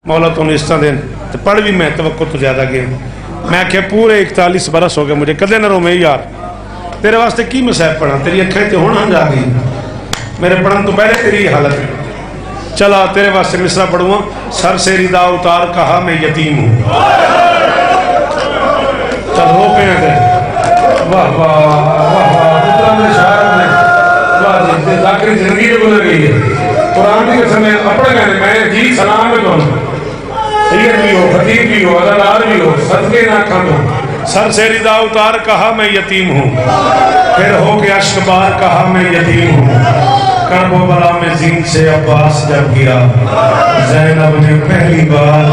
मौला तो इस तरह देन तो पढ़ भी मैं तवक्को तो ज़्यादा गया मैं आख्या पूरे 41 बरस हो गए मुझे कदे न रोवे यार तेरे वास्ते की मसैब पढ़ा तेरी अखें तो हुण जा गई मेरे पढ़न तो पहले तेरी हालत चला तेरे वास्ते मिसरा पढ़ूँगा सर से रिदा उतार कहा मैं यतीम हूँ चल रो पे वाह वाह वाह वाह जाकरी जिंदगी जो गुजर गई है कुरान के समय अपने कहने मैं जी सलाम में दोनों सैयद भी हो खतीब भी हो अदादार भी हो सदके ना खानो सर से रिदा उतार कहा मैं यतीम हूँ फिर हो के अश्कबार कहा मैं यतीम हूँ करबो बला में जीन से अब्बास जब गिरा ज़ैनब ने पहली बार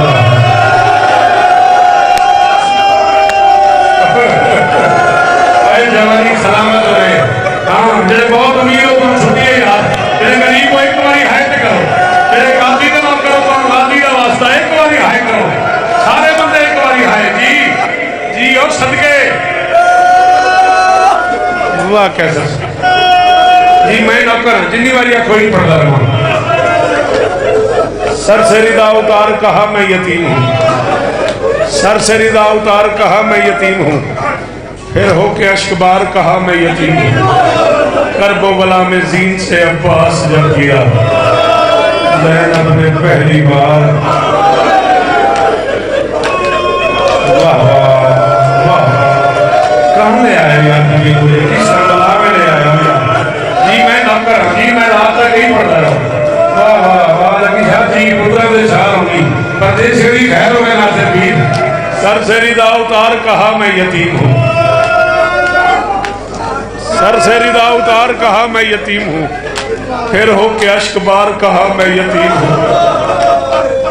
जवानी सलामत रहे हाँ मेरे बहुत अमीर हो तुम छुट्टिए यार मेरे गरीब को एक बारी हाय करो मेरे गांधी का नाम करो तुम गांधी का वास्ता एक बारी हाय करो सारे बंदे एक बारी हाय जी जी और सदके वाह कैसा जी मैं नौकर जितनी बारी कोई पढ़ता रहा सर से रिदा उतार कहा मैं यतीम हूँ सर से रिदा उतार कहा मैं यतीम हूँ फिर हो के अश्कबार कहा मैं यतीम हूँ करबो बला में जीन से अब्बास जब गिरा ज़ैनब ने पहली बार वाह वाह वाह कहाँ ले आया यार मुझे मुझे किस करबला में ले आया जी मैं नौकर जी मैं रात तक नहीं पढ़ता रहा वाह वाह वाह लगी शाह जी पुत्रा से शाह होगी परदेश की खैर हो गए नासिर पीर सर से रिदा उतार कहा मैं यतीम हूँ सर से रिदा उतार कहा मैं यतीम हूँ फिर हो के अश्कबार कहा मैं यतीम हूँ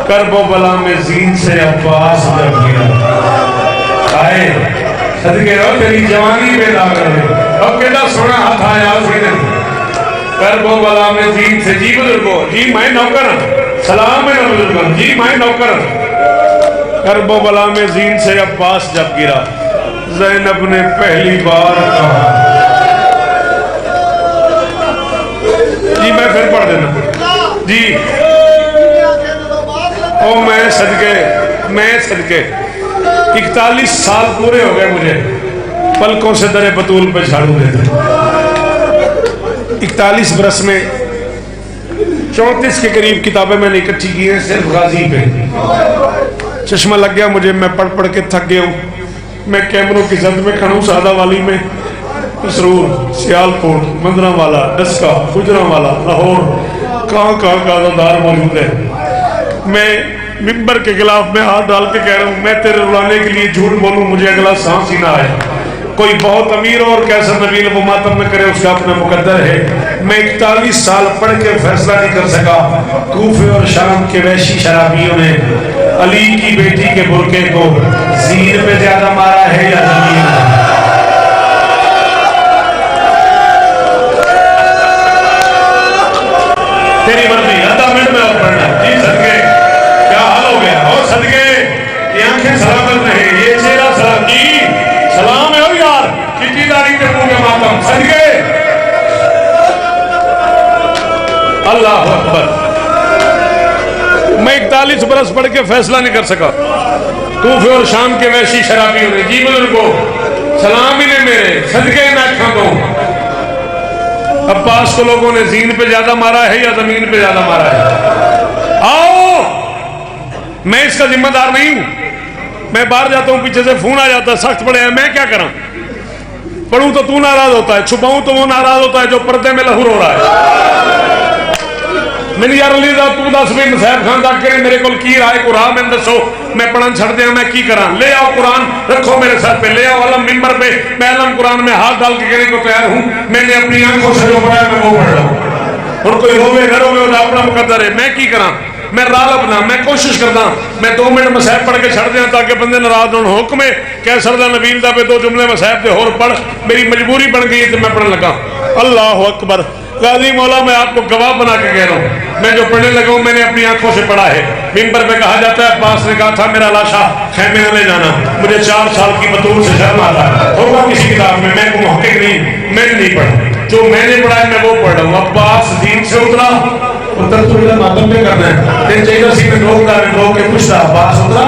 करबो बला में जीन से अब्बास जब गिरा आए सदके रहो तेरी जवानी में ला कर अब केड़ा सोना हाथ आया उसने करबो बला में जीन से जी बुजुर्गो जी मैं नौकर सलाम है बुजुर्गो जी मैं नौकर करबो बला में जीन से अब्बास जब गिरा ज़ैनब ने पहली बार कहा जी मैं फिर पढ़ देना जी ओ मैं सदके 41 साल पूरे हो गए मुझे पलकों से दरे बतूल पे झाड़ू देते 41 बरस में 34 के करीब किताबें मैंने इकट्ठी की हैं सिर्फ गाजी पे चश्मा लग गया मुझे मैं पढ़ पढ़ के थक गया हूँ मैं कैमरों की जद में खड़ूँ सादा वाली में इसरूर सियालकोट मंदरावाला डस्का गुजरांवाला लाहौर कहाँ का आज़ादार मौजूद है मैं मिंबर के खिलाफ में हाथ डाल के कह रहा हूँ मैं तेरे रुलाने के लिए झूठ बोलूँ मुझे अगला सांस ही ना आए कोई बहुत अमीर और कैसा नबील वो मातम न करे उसका अपना मुकद्दर है मैं 41 साल पढ़ के फैसला नहीं कर सका कूफे और शाम के वैशी शराबियों ने अली की बेटी के बुरके को जीन पे ज्यादा मारा है या जमीन में तेरी मर्जी आधा मिनट में और पढ़ना जी सदके क्या हाल हो गया और सदके ये आंखें सलामत रहे ये चेहरा सलाम जी सलाम है यार चिट्ठी दाढ़ी के मुंह में मातम सदके अल्लाह अकबर मैं 41 बरस पढ़ के फैसला नहीं कर सका कूफे और शाम के वैशी शराबी होने जी बुजुर्गो सलाम ही ने मेरे सदके ना खा दो अब्बास को लोगों ने जीन पे ज्यादा मारा है या जमीन पे ज्यादा मारा है आओ मैं इसका जिम्मेदार नहीं हूं मैं बाहर जाता हूं पीछे से फोन आ जाता है सख्त पड़े हैं मैं क्या करा पढ़ूं तो तू नाराज होता है छुपाऊं तो वो नाराज होता है जो पर्दे में लहू रो रहा है मैंने यार अली दा तू दस भी मसैब खान तक करे मेरे को की राय को राह मैंने दसो मैं पढ़न छड़ दिया मैं की करा ले आओ कुरान रखो मेरे सर पे ले आओ अलम मिंबर पे मैं अलम कुरान में हाथ डाल के कहने को तैयार हूँ मैंने अपनी आंखों से जो पढ़ा मैं वो पढ़ रहा हूँ और कोई रोवे न रोवे वो अपना मुकद्दर है मैं की करा मैं रालब ना मैं कोशिश करता मैं 2 मिनट मसैब पढ़ के छड़ दिया ताकि बंदे नाराज होने हुक्म है क्या सरदा नबील दा पे 2 जुमले मसैब दे होर पढ़ मेरी मजबूरी बन गई तो मैं पढ़ने लगा अल्लाह अकबर गाजी मौला मैं आपको गवाह बना के कह रहा हूँ मैं जो पढ़ने लगा हूँ मैंने अपनी आंखों से पढ़ा है मिंबर पे कहा जाता है अब्बास ने कहा था मेरा लाशा खैमे में ले जाना मुझे 4 साल की बतूल से शर्म आता होगा किसी किताब में मैं मुहक्किक नहीं मैंने नहीं पढ़ा जो मैंने पढ़ा है मैं वो पढ़ रहा हूँ अब्बास दीन से उतरा پتر تو میرا ماتم پہ کرنا ہے تین چاہیے سی میں لوگ کے پوچھتا عباس اترا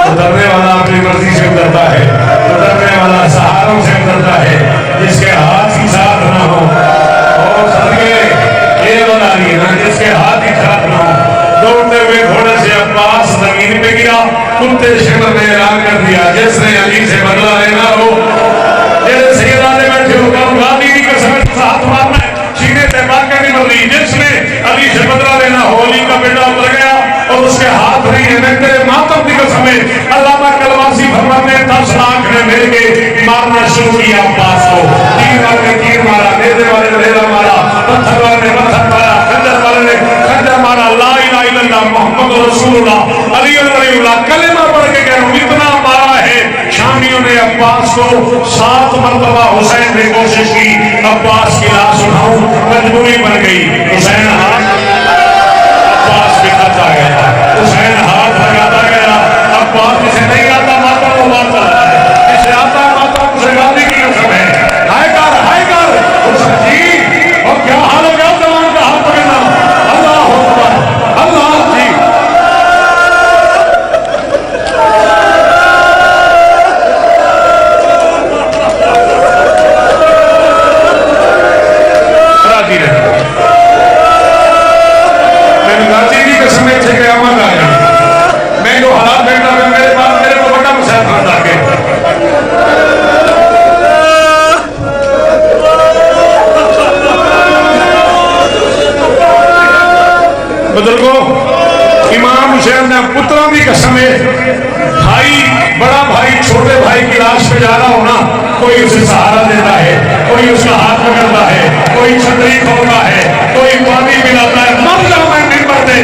اترنے والا اپنی مرضی سے اترتا ہے اترنے والا سہاروں سے اترتا ہے جس کے ہاتھ ہی ساتھ نہ ہو اور سرگے یہ بنا رہی ہے نا جس کے ہاتھ ہی ساتھ نہ ہو دوڑتے ہوئے گھوڑے سے عباس زمین پہ گرا کتے شمر نے اعلان کر دیا جس نے علی سے بدلہ لینا ہو جیسے سیدہ نے بیٹھے ہو کر غانی کی قسم ہاتھ مارنا ہے سینے سے بات کرنی پڑ رہی جس نے علی سے بدلہ لینا ہو علی کا بیٹا اتر گیا اور اس کے ہاتھ نہیں ہے میں تیرے ماتم کی قسم ہے علامہ کلواسی فرماتے ہیں 10 لاکھ نے مل کے مارنا شروع کیا عباس کو تیر والے نے تیر مارا نیزے والے نے نیزہ مارا پتھر والے نے پتھر مارا خنجر والے نے خنجر مارا لا الہ الا اللہ محمد رسول اللہ علی اللہ کلمہ پڑھ کے کہہ رہا ہوں اتنا مارا ہے شامیوں نے عباس کو 7 مرتبہ حسین نے کوشش کی عباس کی لاش اٹھاؤں مجبوری بن گئی حسین ہاتھ عباس بکھرتا گیا حسین ہاتھ لگاتا گیا عباس جسے نہیں آتا ماتا وہ مارتا ہے جسے آتا ماتا اسے گانے کی قسم ہے ہائے کر حسین جی اور کیا حال ہو گیا زمان کا ہاتھ پکڑنا اللہ اکبر اللہ جی راضی رہے میں راضی کی قسم سے قیامت آ گئی میں جو حالات بیٹھا ہوں میرے پاس میرے کو بڑا مسائل خاندان کے بزرگوں امام حسین نے پتروں کی قسم ہے بھائی بڑا بھائی چھوٹے بھائی کی لاش پہ جا رہا ہونا کوئی اسے سہارا دیتا ہے کوئی اس کا ہاتھ پکڑتا ہے کوئی چھتری کھولتا ہے کوئی پانی پلاتا ہے مر جاؤ میں نہیں مرتے